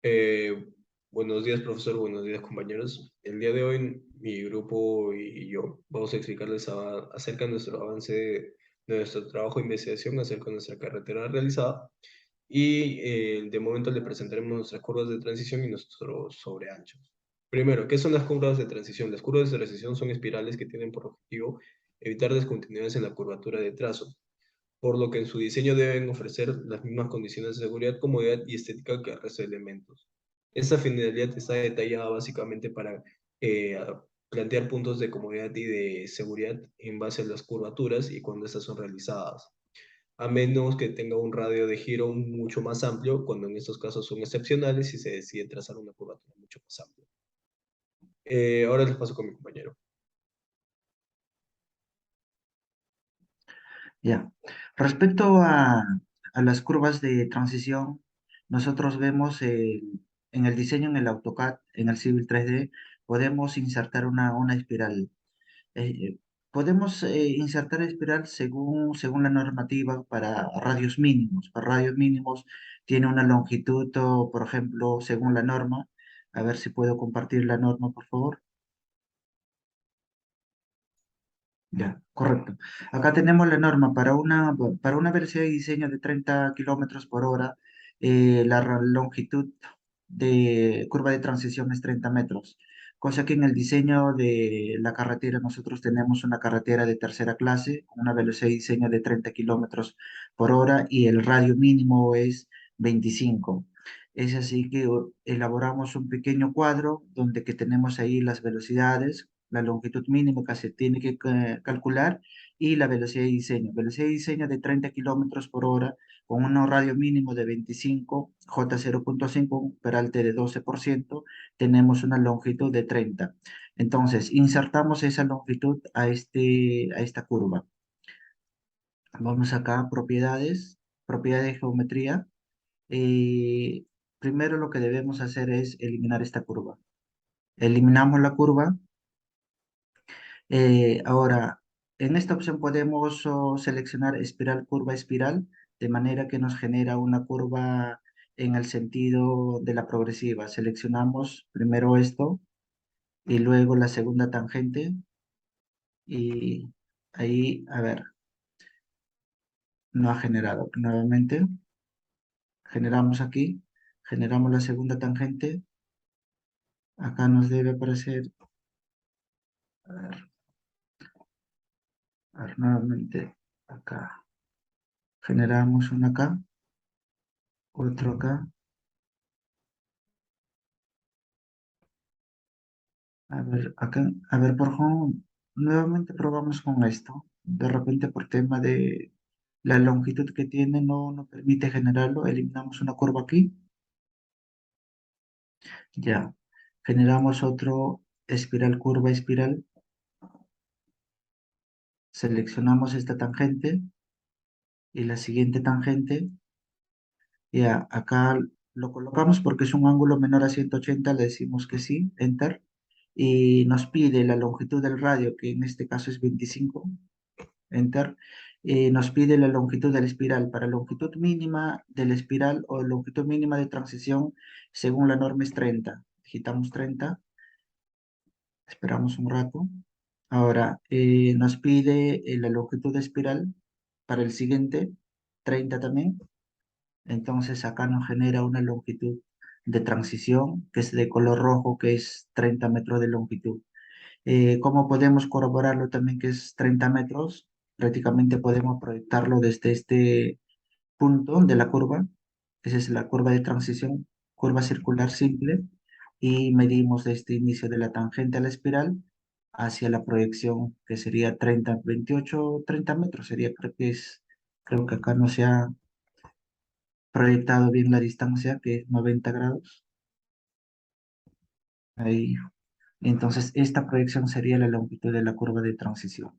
Eh, Buenos días, profesor. Buenos días, compañeros. El día de hoy, mi grupo y yo vamos a explicarles acerca de nuestro avance de nuestro trabajo de investigación acerca de nuestra carretera realizada. Y de momento le presentaremos nuestras curvas de transición y nuestros sobreanchos. Primero, ¿qué son las curvas de transición? Las curvas de transición son espirales que tienen por objetivo evitar descontinuidades en la curvatura de trazo, por lo que en su diseño deben ofrecer las mismas condiciones de seguridad, comodidad y estética que el resto de elementos. Esta finalidad está detallada básicamente para plantear puntos de comodidad y de seguridad en base a las curvaturas y cuando estas son realizadas, a menos que tenga un radio de giro mucho más amplio, cuando en estos casos son excepcionales y se decide trazar una curvatura mucho más amplia. Ahora les paso con mi compañero. Ya. Respecto a las curvas de transición, nosotros vemos en el diseño en el AutoCAD, en el Civil 3D, podemos insertar una espiral. Eh, Podemos insertar espiral según la normativa para radios mínimos. Para radios mínimos tiene una longitud, o, por ejemplo, según la norma. A ver si puedo compartir la norma, por favor. Ya, correcto. Acá tenemos la norma para una velocidad de diseño de 30 kilómetros por hora. Longitud de curva de transición es 30 metros, cosa que en el diseño de la carretera nosotros tenemos una carretera de tercera clase con una velocidad de diseño de 30 kilómetros por hora y el radio mínimo es 25. Es así que elaboramos un pequeño cuadro donde que tenemos ahí las velocidades, la longitud mínima que se tiene que calcular y la velocidad de diseño. Velocidad de diseño de 30 kilómetros por hora con un radio mínimo de 25, J0.5, un peralte de 12%, tenemos una longitud de 30. Entonces, insertamos esa longitud a esta curva. Vamos acá, propiedades de geometría. Eh, Primero lo que debemos hacer es eliminar esta curva. Eliminamos la curva. Ahora, en esta opción podemos seleccionar espiral, curva, espiral, de manera que nos genera una curva en el sentido de la progresiva. Seleccionamos primero esto y luego la segunda tangente y ahí, a ver, no ha generado. Nuevamente, generamos aquí, generamos la segunda tangente. Acá nos debe aparecer, a ver, nuevamente acá. Generamos uno acá, otro acá. A ver, acá, a ver, por favor, nuevamente probamos con esto. De repente, por tema de la longitud que tiene, no permite generarlo. Eliminamos una curva aquí. Ya. Generamos otro espiral, curva, espiral. Seleccionamos esta tangente y la siguiente tangente. Ya, acá lo colocamos porque es un ángulo menor a 180. Le decimos que sí, enter. Y nos pide la longitud del radio, que en este caso es 25. Enter, nos pide la longitud de la espiral. Para longitud mínima de la espiral o longitud mínima de transición, según la norma es 30. Digitamos 30, esperamos un rato. Ahora, nos pide la longitud de espiral para el siguiente, 30 también. Entonces acá nos genera una longitud de transición que es de color rojo, que es 30 metros de longitud. ¿Cómo podemos corroborarlo también que es 30 metros? Prácticamente podemos proyectarlo desde este punto de la curva. Esa es la curva de transición, curva circular simple. Y medimos este inicio de la tangente a la espiral hacia la proyección, que sería 30, 28, 30 metros. Sería, creo que acá no se ha proyectado bien la distancia, que es 90 grados. Ahí. Entonces, esta proyección sería la longitud de la curva de transición.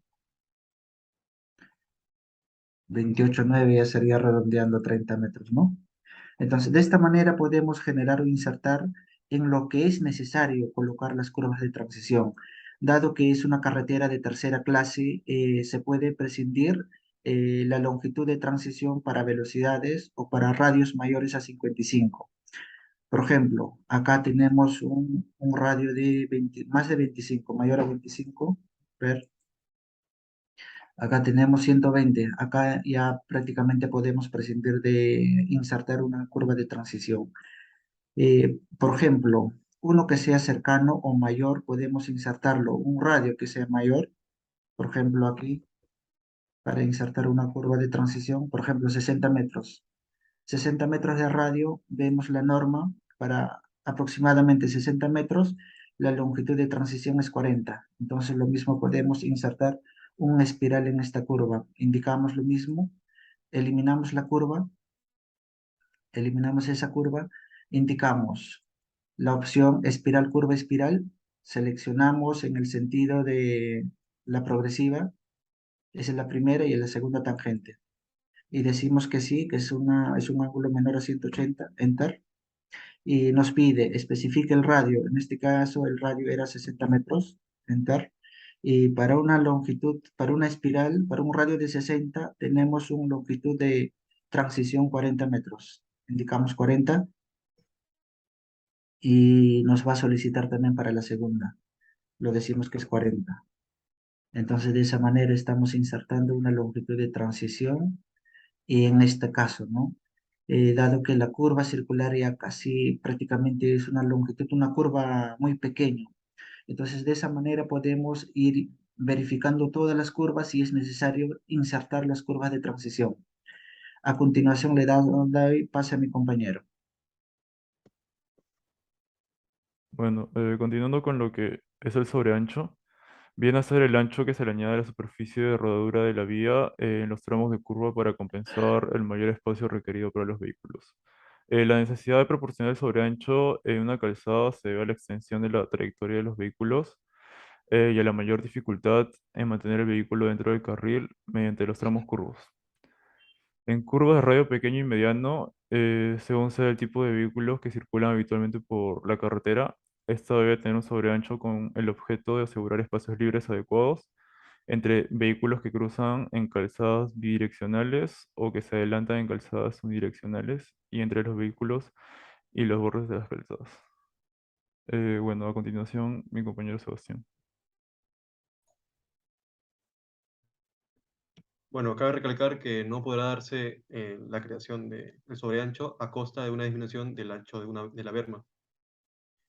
28,9 ya sería redondeando 30 metros, ¿no? Entonces, de esta manera podemos generar o insertar en lo que es necesario colocar las curvas de transición. Dado que es una carretera de tercera clase, se puede prescindir la longitud de transición para velocidades o para radios mayores a 55. Por ejemplo, acá tenemos un radio de 20 más de 25, mayor a 25. Ver, acá tenemos 120. Acá ya prácticamente podemos prescindir de insertar una curva de transición. Por ejemplo, uno que sea cercano o mayor, podemos insertarlo. Un radio que sea mayor, por ejemplo, aquí, para insertar una curva de transición, por ejemplo, 60 metros. 60 metros de radio, vemos la norma para aproximadamente 60 metros, la longitud de transición es 40. Entonces, lo mismo podemos insertar una espiral en esta curva. Indicamos lo mismo, eliminamos la curva, eliminamos esa curva, indicamos la opción espiral, curva, espiral, seleccionamos en el sentido de la progresiva, esa es la primera y la segunda tangente. Y decimos que sí, que es un ángulo menor a 180, enter. Y nos pide, especifique el radio. En este caso, el radio era 60 metros, enter. Y para una longitud, para una espiral, para un radio de 60, tenemos una longitud de transición 40 metros. Indicamos 40 y nos va a solicitar también para la segunda. Lo decimos que es 40. Entonces, de esa manera estamos insertando una longitud de transición y en este caso, ¿no? Dado que la curva circular ya casi prácticamente es una longitud, una curva muy pequeña. Entonces, de esa manera podemos ir verificando todas las curvas si es necesario insertar las curvas de transición. A continuación, doy pase a mi compañero. Bueno, continuando con lo que es el sobreancho, viene a ser el ancho que se le añade a la superficie de rodadura de la vía en los tramos de curva para compensar el mayor espacio requerido para los vehículos. La necesidad de proporcionar el sobreancho en una calzada se debe a la extensión de la trayectoria de los vehículos y a la mayor dificultad en mantener el vehículo dentro del carril mediante los tramos curvos. En curvas de radio pequeño y mediano, según sea el tipo de vehículos que circulan habitualmente por la carretera, esta debe tener un sobreancho con el objeto de asegurar espacios libres adecuados entre vehículos que cruzan en calzadas bidireccionales o que se adelantan en calzadas unidireccionales y entre los vehículos y los bordes de las calzadas. Bueno, a continuación, mi compañero Sebastián. Bueno, cabe recalcar que no podrá darse la creación del sobreancho a costa de una disminución del ancho de la berma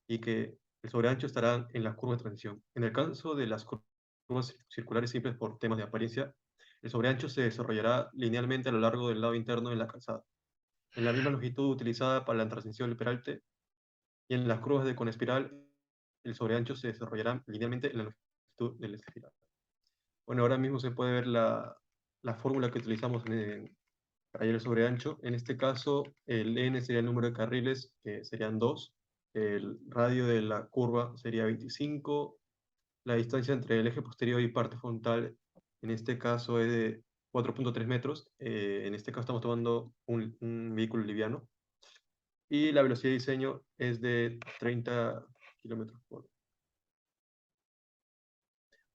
y que el sobreancho estará en las curvas de transición. En el caso de las curvas circulares simples por temas de apariencia, el sobreancho se desarrollará linealmente a lo largo del lado interno de la calzada, en la misma longitud utilizada para la transición del peralte, y en las curvas con espiral, el sobreancho se desarrollará linealmente en la longitud del espiral. Bueno, ahora mismo se puede ver la fórmula que utilizamos para hallar el sobreancho. En este caso, el n sería el número de carriles, que serían 2. El radio de la curva sería 25. La distancia entre el eje posterior y parte frontal, en este caso, es de 4.3 metros. En este caso estamos tomando un vehículo liviano. Y la velocidad de diseño es de 30 kilómetros por hora.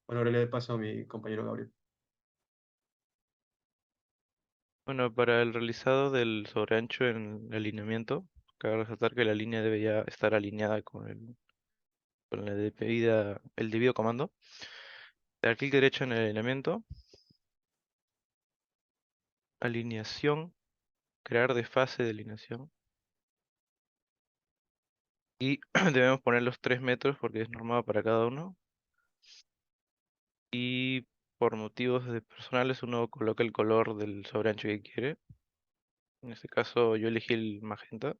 Bueno, ahora le paso a mi compañero Gabriel. Bueno, para el realizado del sobreancho en el alineamiento, cabe resaltar que la línea debe ya estar alineada con el debido comando. Dar clic derecho en el alineamiento, alineación, crear desfase de alineación. Y debemos poner los 3 metros porque es normado para cada uno. Y por motivos personales uno coloca el color del sobreancho que quiere. En este caso yo elegí el magenta.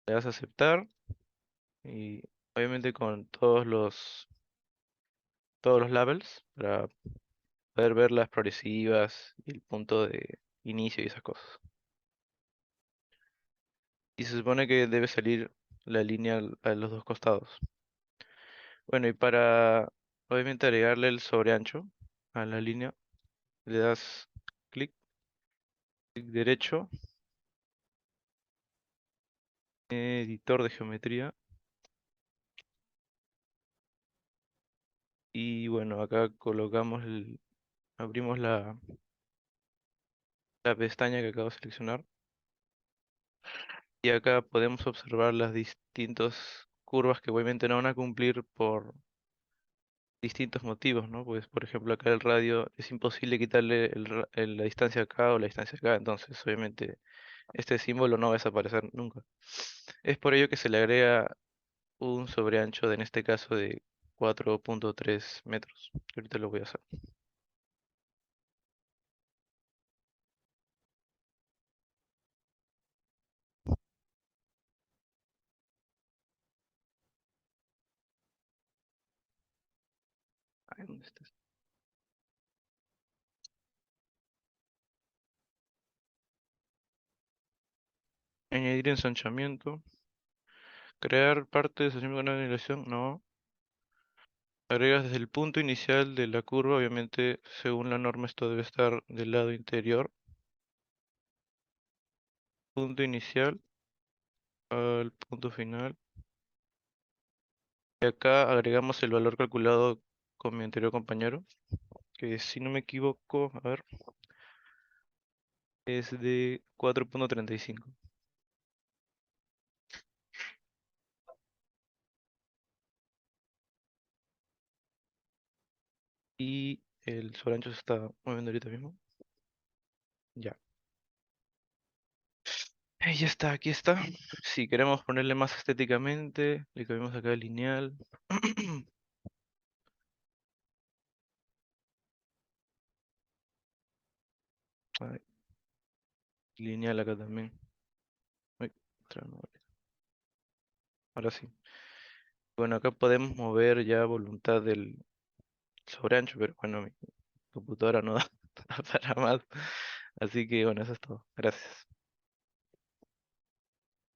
Le das a aceptar y obviamente con todos los labels para poder ver las progresivas y el punto de inicio y esas cosas. Y se supone que debe salir la línea a los dos costados. Bueno, y para obviamente agregarle el sobreancho a la línea, le das clic, clic derecho, editor de geometría. Y bueno, acá abrimos la pestaña que acabo de seleccionar. Y acá podemos observar las distintas curvas que obviamente no van a cumplir por distintos motivos, ¿no? Pues, por ejemplo, acá el radio es imposible quitarle la distancia acá o la distancia acá, entonces obviamente este símbolo no va a desaparecer nunca. Es por ello que se le agrega un sobreancho en este caso de 4.3 metros. Ahorita lo voy a hacer. Ay, ¿dónde está? Añadir ensanchamiento. Crear parte de estación con animación. No. Agregas desde el punto inicial de la curva. Obviamente, según la norma, esto debe estar del lado interior. Punto inicial al punto final. Y acá agregamos el valor calculado con mi anterior compañero, que si no me equivoco, a ver, es de 4.35. Y el sobreancho se está moviendo ahorita mismo. Ya. Ya está, aquí está. Si queremos ponerle más estéticamente, le cambiamos acá el lineal. Ay, lineal acá también. Uy, otra no vale. Ahora sí. Bueno, acá podemos mover ya a voluntad del sobreancho, pero bueno, mi computadora no da para más. Así que bueno, eso es todo. Gracias.